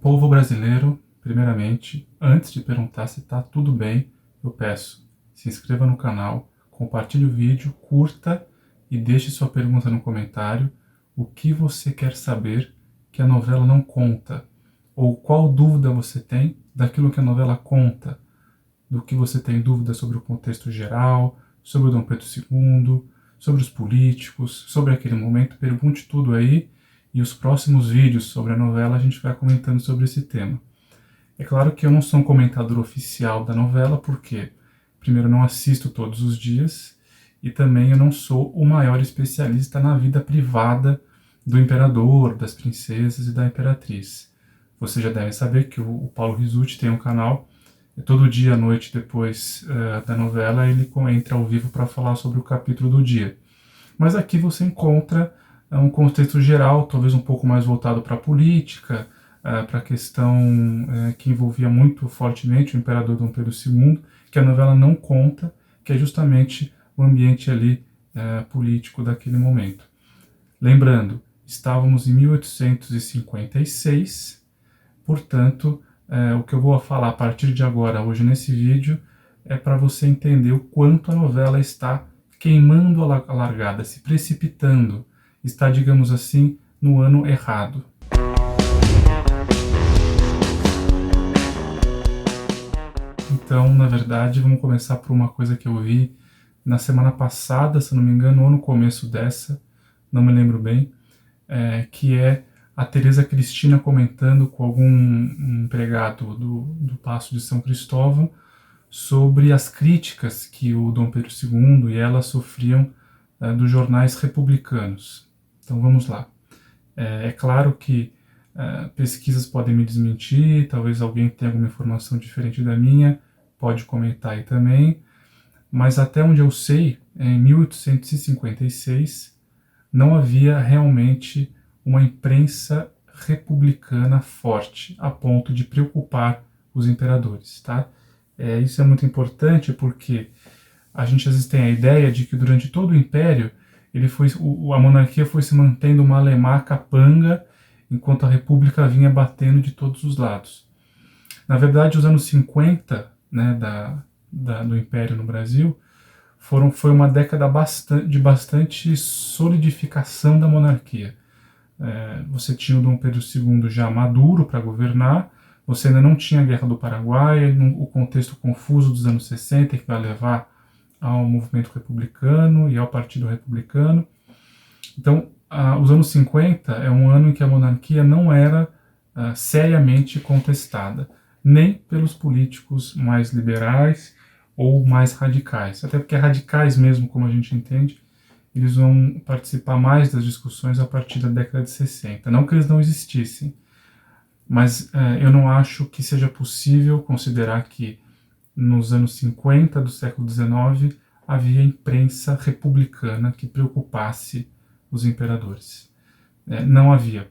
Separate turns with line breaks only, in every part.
Povo brasileiro, primeiramente, antes de perguntar se está tudo bem, eu peço, se inscreva no canal, compartilhe o vídeo, curta e deixe sua pergunta no comentário. O que você quer saber que a novela não conta? Ou qual dúvida você tem daquilo que a novela conta? Do que você tem dúvida sobre o contexto geral, sobre o Dom Pedro II, sobre os políticos, sobre aquele momento, pergunte tudo aí. E os próximos vídeos sobre a novela a gente vai comentando sobre esse tema. É claro que eu não sou um comentador oficial da novela, porque, primeiro, eu não assisto todos os dias, e também eu não sou o maior especialista na vida privada do imperador, das princesas e da imperatriz. Vocês já devem saber que o Paulo Rizzuti tem um canal, todo dia à noite depois da novela ele entra ao vivo para falar sobre o capítulo do dia. Mas aqui você encontra um contexto geral, talvez um pouco mais voltado para a política, para a questão que envolvia muito fortemente o imperador Dom Pedro II, que a novela não conta, que é justamente o ambiente ali político daquele momento. Lembrando, estávamos em 1856, portanto, o que eu vou falar a partir de agora, hoje nesse vídeo, é para você entender o quanto a novela está queimando a largada, se precipitando, está, digamos assim, no ano errado. Então, na verdade, vamos começar por uma coisa que eu vi na semana passada, se não me engano, ou no começo dessa, não me lembro bem, que é a Teresa Cristina comentando com algum empregado do Paço de São Cristóvão sobre as críticas que o Dom Pedro II e ela sofriam dos jornais republicanos. Então vamos lá. É claro que pesquisas podem me desmentir, talvez alguém tenha alguma informação diferente da minha, pode comentar aí também, mas até onde eu sei, em 1856, não havia realmente uma imprensa republicana forte, a ponto de preocupar os imperadores, tá? Isso é muito importante porque a gente às vezes tem a ideia de que durante todo o Império a monarquia foi se mantendo malemar capanga, enquanto a república vinha batendo de todos os lados. Na verdade, os anos 50, né, do Império no Brasil foi uma década de bastante solidificação da monarquia. Você tinha o Dom Pedro II já maduro para governar, você ainda não tinha a Guerra do Paraguai, o contexto confuso dos anos 60, que vai levar ao movimento republicano e ao Partido Republicano. Então, os anos 50 é um ano em que a monarquia não era seriamente contestada, nem pelos políticos mais liberais ou mais radicais. Até porque radicais mesmo, como a gente entende, eles vão participar mais das discussões a partir da década de 60. Não que eles não existissem, mas eu não acho que seja possível considerar que nos anos 50 do século XIX havia imprensa republicana que preocupasse os imperadores. Não havia.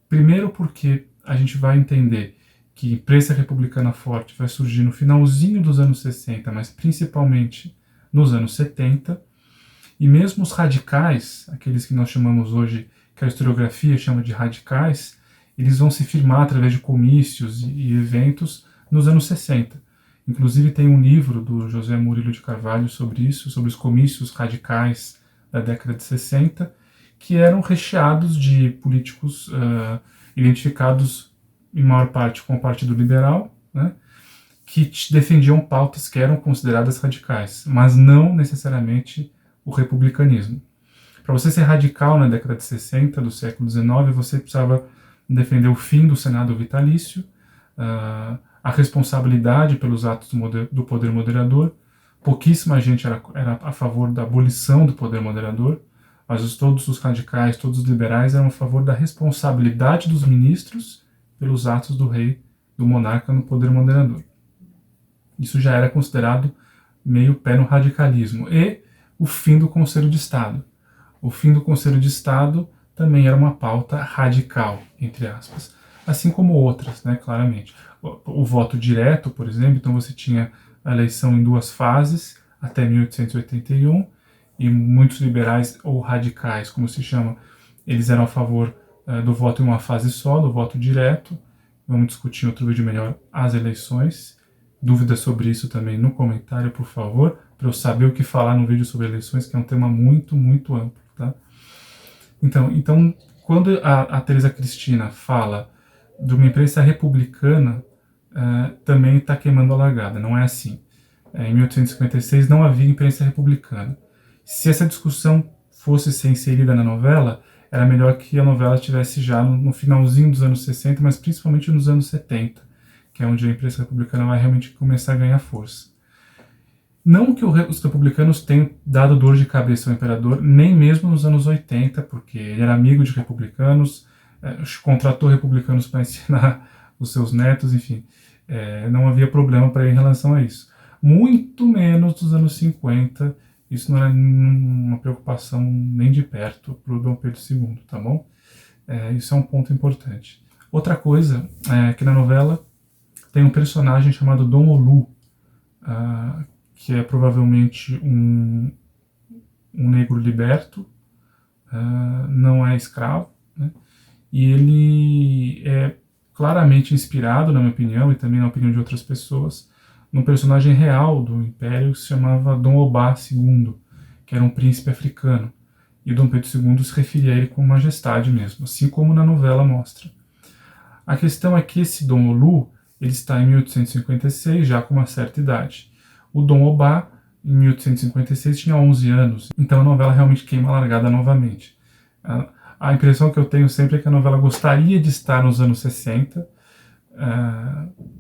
Primeiro porque a gente vai entender que imprensa republicana forte vai surgir no finalzinho dos anos 60, mas principalmente nos anos 70, e mesmo os radicais, aqueles que nós chamamos hoje, que a historiografia chama de radicais, eles vão se firmar através de comícios e eventos nos anos 60. Inclusive tem um livro do José Murilo de Carvalho sobre isso, sobre os comícios radicais da década de 60, que eram recheados de políticos identificados em maior parte com o Partido Liberal, né, que defendiam pautas que eram consideradas radicais, mas não necessariamente o republicanismo. Para você ser radical na década de 60 do século XIX, você precisava defender o fim do Senado vitalício, a responsabilidade pelos atos do poder moderador. Pouquíssima gente era a favor da abolição do poder moderador, mas todos os radicais, todos os liberais eram a favor da responsabilidade dos ministros pelos atos do rei, do monarca no poder moderador. Isso já era considerado meio pé no radicalismo. E o fim do Conselho de Estado. O fim do Conselho de Estado também era uma pauta radical, entre aspas. Assim como outras, né, claramente. O voto direto, por exemplo, então você tinha a eleição em duas fases, até 1881, e muitos liberais ou radicais, como se chama, eles eram a favor do voto em uma fase só, do voto direto, Vamos discutir em outro vídeo melhor as eleições. Dúvidas sobre isso também no comentário, por favor, para eu saber o que falar no vídeo sobre eleições, que é um tema muito, muito amplo, tá? Então quando a Teresa Cristina fala de uma imprensa republicana, também está queimando a largada, não é assim. Em 1856 não havia imprensa republicana. Se essa discussão fosse ser inserida na novela, era melhor que a novela estivesse já no finalzinho dos anos 60, mas principalmente nos anos 70, que é onde a imprensa republicana vai realmente começar a ganhar força. Não que os republicanos tenham dado dor de cabeça ao imperador, nem mesmo nos anos 80, porque ele era amigo de republicanos, contratou republicanos para ensinar os seus netos, enfim, não havia problema para ele em relação a isso. Muito menos nos anos 50, isso não era uma preocupação nem de perto para o Dom Pedro II, tá bom? Isso é um ponto importante. Outra coisa é que na novela tem um personagem chamado Dom Olu, que é provavelmente um negro liberto, não é escravo, né? E ele é claramente inspirado, na minha opinião, e também na opinião de outras pessoas, num personagem real do Império que se chamava Dom Obá II, que era um príncipe africano. E Dom Pedro II se referia a ele com majestade mesmo, assim como na novela mostra. A questão é que esse Dom Olu, ele está em 1856, já com uma certa idade. O Dom Obá, em 1856, tinha 11 anos, então a novela realmente queima a largada novamente. A impressão que eu tenho sempre é que a novela gostaria de estar nos anos 60,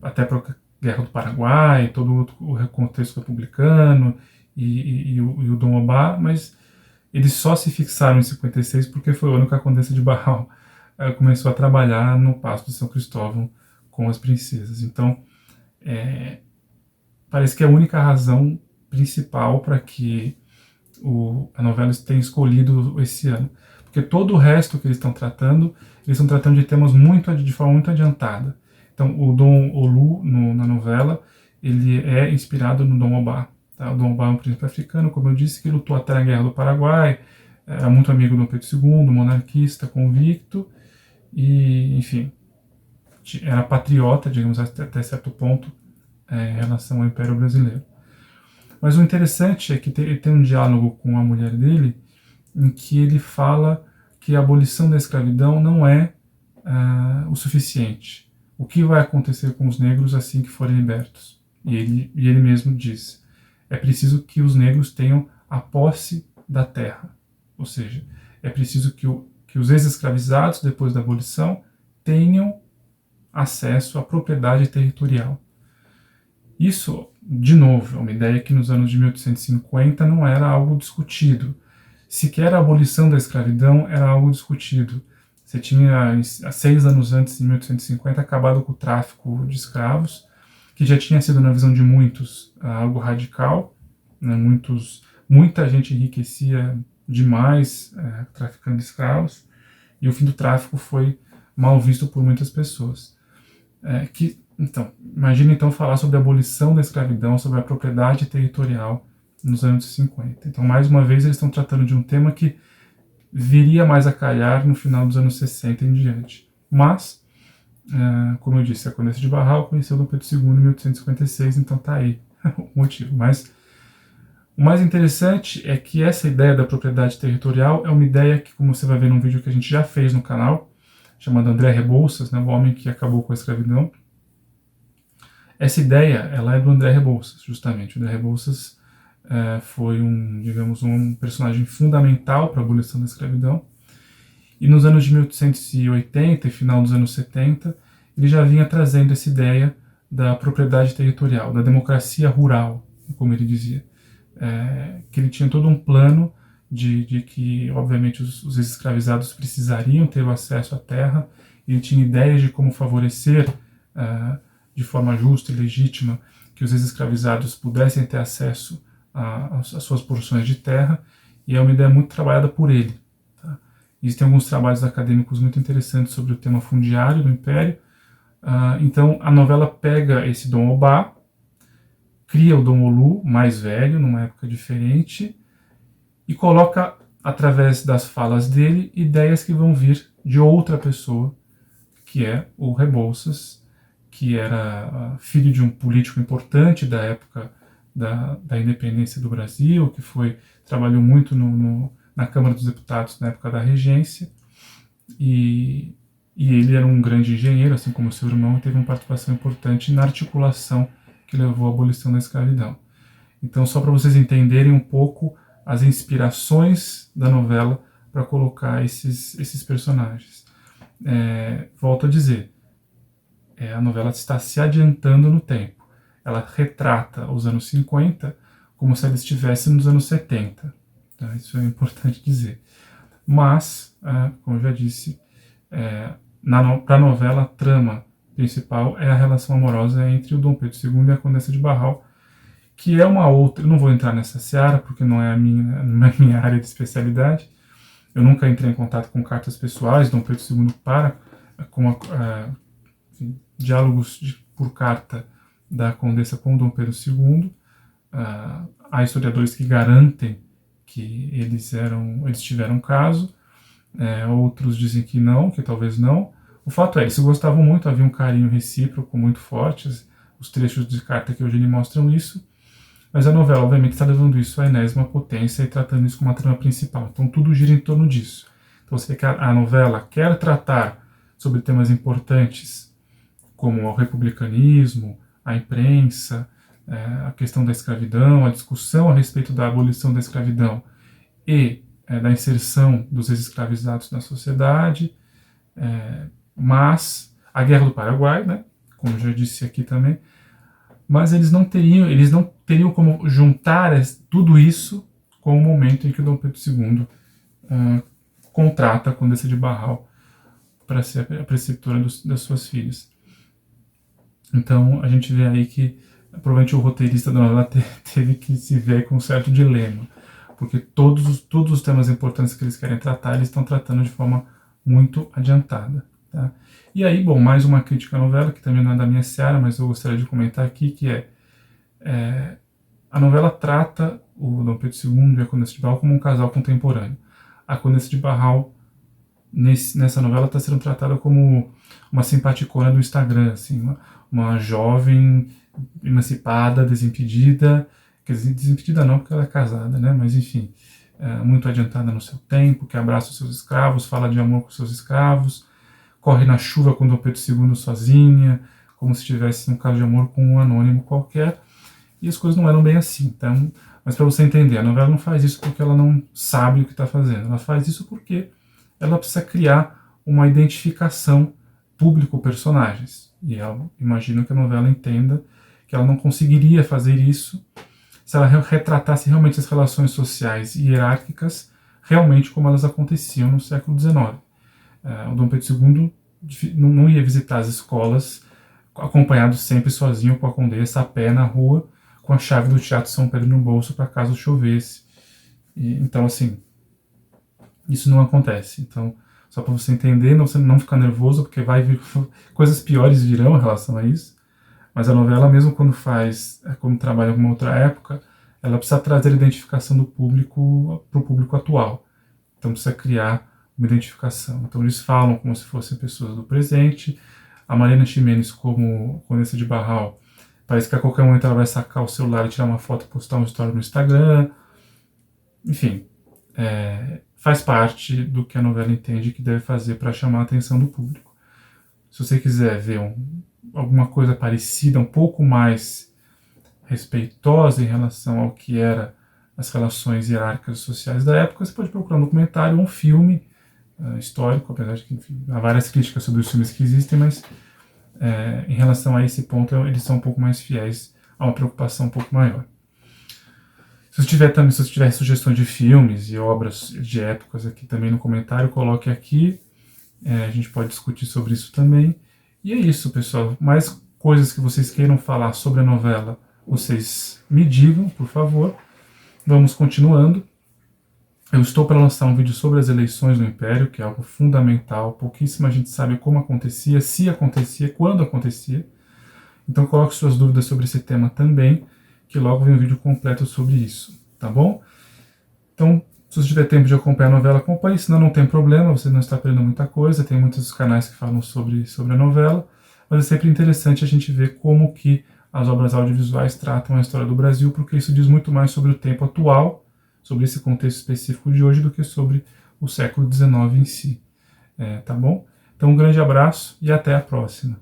até para a Guerra do Paraguai, todo o contexto republicano e o Dom Obá, mas eles só se fixaram em 56 porque foi o ano que a Condessa de Barral começou a trabalhar no Paço de São Cristóvão com as princesas. Então, parece que é a única razão principal para que a novela tenha escolhido esse ano. Porque todo o resto que eles estão tratando de temas de forma muito adiantada. Então, o Dom Olu, na novela, ele é inspirado no Dom Obá. Tá? O Dom Obá é um príncipe africano, como eu disse, que lutou até na Guerra do Paraguai, era muito amigo do Dom Pedro II, monarquista convicto, e, enfim, era patriota, digamos, até certo ponto, em relação ao Império Brasileiro. Mas o interessante é que ele tem um diálogo com a mulher dele, em que ele fala que a abolição da escravidão não é o suficiente. O que vai acontecer com os negros assim que forem libertos? E ele mesmo diz, é preciso que os negros tenham a posse da terra. Ou seja, é preciso que os ex-escravizados, depois da abolição, tenham acesso à propriedade territorial. Isso, de novo, é uma ideia que nos anos de 1850 não era algo discutido. Sequer a abolição da escravidão era algo discutido. Você tinha, há 6 anos antes, em 1850, acabado com o tráfico de escravos, que já tinha sido, na visão de muitos, algo radical. Né? Muita gente enriquecia demais traficando escravos, e o fim do tráfico foi mal visto por muitas pessoas. Então, imagine então falar sobre a abolição da escravidão, sobre a propriedade territorial nos anos 50. Então, mais uma vez, eles estão tratando de um tema que viria mais a calhar no final dos anos 60 em diante. Mas, como eu disse, a Condessa de Barral conheceu Dom Pedro II em 1856, então tá aí o motivo. Mas o mais interessante é que essa ideia da propriedade territorial é uma ideia que, como você vai ver num vídeo que a gente já fez no canal, chamado André Rebouças, né, o homem que acabou com a escravidão. Essa ideia, ela é do André Rebouças, justamente. O André Rebouças foi um personagem fundamental para a abolição da escravidão. E nos anos de 1880 e final dos anos 70, ele já vinha trazendo essa ideia da propriedade territorial, da democracia rural, como ele dizia. Que ele tinha todo um plano de que, obviamente, os escravizados precisariam ter o acesso à terra. Ele tinha ideias de como favorecer de forma justa e legítima que os ex-escravizados pudessem ter acesso às suas porções de terra, e é uma ideia muito trabalhada por ele. Tá? Existem alguns trabalhos acadêmicos muito interessantes sobre o tema fundiário do Império. Então a novela pega esse Dom Obá, cria o Dom Olu, mais velho, numa época diferente, e coloca, através das falas dele, ideias que vão vir de outra pessoa, que é o Rebouças, que era filho de um político importante da época da independência do Brasil, que trabalhou muito na Câmara dos Deputados na época da regência, e ele era um grande engenheiro, assim como seu irmão, e teve uma participação importante na articulação que levou à abolição da escravidão. Então, só para vocês entenderem um pouco as inspirações da novela para colocar esses personagens. Volto a dizer, a novela está se adiantando no tempo. Ela retrata os anos 50 como se ela estivesse nos anos 70. Tá? Isso é importante dizer. Mas, como eu já disse, para a novela, a trama principal é a relação amorosa entre o Dom Pedro II e a Condessa de Barral, que é uma outra. Eu não vou entrar nessa seara porque não é a minha área de especialidade. Eu nunca entrei em contato com cartas pessoais, Dom Pedro II diálogos por carta da Condessa com Dom Pedro II. Há historiadores que garantem que eles tiveram caso, outros dizem que não, que talvez não. O fato é, eles se gostavam muito, havia um carinho recíproco muito forte, os trechos de carta que hoje lhe mostram isso, mas a novela, obviamente, está levando isso à enésima potência e tratando isso como uma trama principal. Então tudo gira em torno disso. Então você vê que a novela quer tratar sobre temas importantes, como o republicanismo, a imprensa, a questão da escravidão, a discussão a respeito da abolição da escravidão e da inserção dos ex-escravizados na sociedade, mas a Guerra do Paraguai, né, como já disse aqui também, mas eles não teriam como juntar tudo isso com o momento em que o Dom Pedro II contrata a Condessa de Barral para ser a preceptora das suas filhas. Então a gente vê aí que provavelmente o roteirista da novela teve que se ver com um certo dilema, porque todos os temas importantes que eles querem tratar, eles estão tratando de forma muito adiantada. Tá? E aí, bom, mais uma crítica à novela, que também não é da minha seara, mas eu gostaria de comentar aqui, que a novela trata o Dom Pedro II e a Condessa de Barral como um casal contemporâneo. A Condessa de Barral, nessa novela, está sendo tratada como uma simpaticona do Instagram, assim, uma jovem emancipada, desimpedida, quer dizer, desimpedida não, porque ela é casada, né? Mas enfim, muito adiantada no seu tempo, que abraça os seus escravos, fala de amor com os seus escravos, corre na chuva com Dom Pedro II sozinha, como se estivesse um caso de amor com um anônimo qualquer, e as coisas não eram bem assim. Então, mas para você entender, a novela não faz isso porque ela não sabe o que está fazendo, ela faz isso porque ela precisa criar uma identificação público-personagens, e eu imagino que a novela entenda que ela não conseguiria fazer isso se ela retratasse realmente as relações sociais e hierárquicas realmente como elas aconteciam no século XIX. O Dom Pedro II não ia visitar as escolas acompanhado sempre sozinho com a Condessa a pé na rua, com a chave do Teatro São Pedro no bolso para caso chovesse. Então, assim, isso não acontece. Então, só para você entender, não ficar nervoso, porque vai vir coisas piores virão em relação a isso. Mas a novela, mesmo quando como trabalha em uma outra época, ela precisa trazer a identificação do público para o público atual. Então precisa criar uma identificação. Então eles falam como se fossem pessoas do presente. A Marina Ximenes, como Condessa de Barral, parece que a qualquer momento ela vai sacar o celular e tirar uma foto e postar uma história no Instagram. Enfim, faz parte do que a novela entende que deve fazer para chamar a atenção do público. Se você quiser ver alguma coisa parecida, um pouco mais respeitosa em relação ao que era as relações hierárquicas sociais da época, você pode procurar um documentário ou um filme histórico, apesar de que, enfim, há várias críticas sobre os filmes que existem, mas em relação a esse ponto eles são um pouco mais fiéis a uma preocupação um pouco maior. Se você tiver sugestões de filmes e obras de épocas aqui também no comentário, coloque aqui, a gente pode discutir sobre isso também. E é isso, pessoal. Mais coisas que vocês queiram falar sobre a novela, vocês me digam, por favor. Vamos continuando. Eu estou para lançar um vídeo sobre as eleições no Império, que é algo fundamental. Pouquíssima gente sabe como acontecia, se acontecia, quando acontecia. Então coloque suas dúvidas sobre esse tema também, que logo vem um vídeo completo sobre isso, tá bom? Então, Se você tiver tempo de acompanhar a novela, acompanhe, senão não tem problema, você não está perdendo muita coisa, tem muitos canais que falam sobre a novela, mas é sempre interessante a gente ver como que as obras audiovisuais tratam a história do Brasil, porque isso diz muito mais sobre o tempo atual, sobre esse contexto específico de hoje, do que sobre o século XIX em si. Tá bom? Então um grande abraço e até a próxima.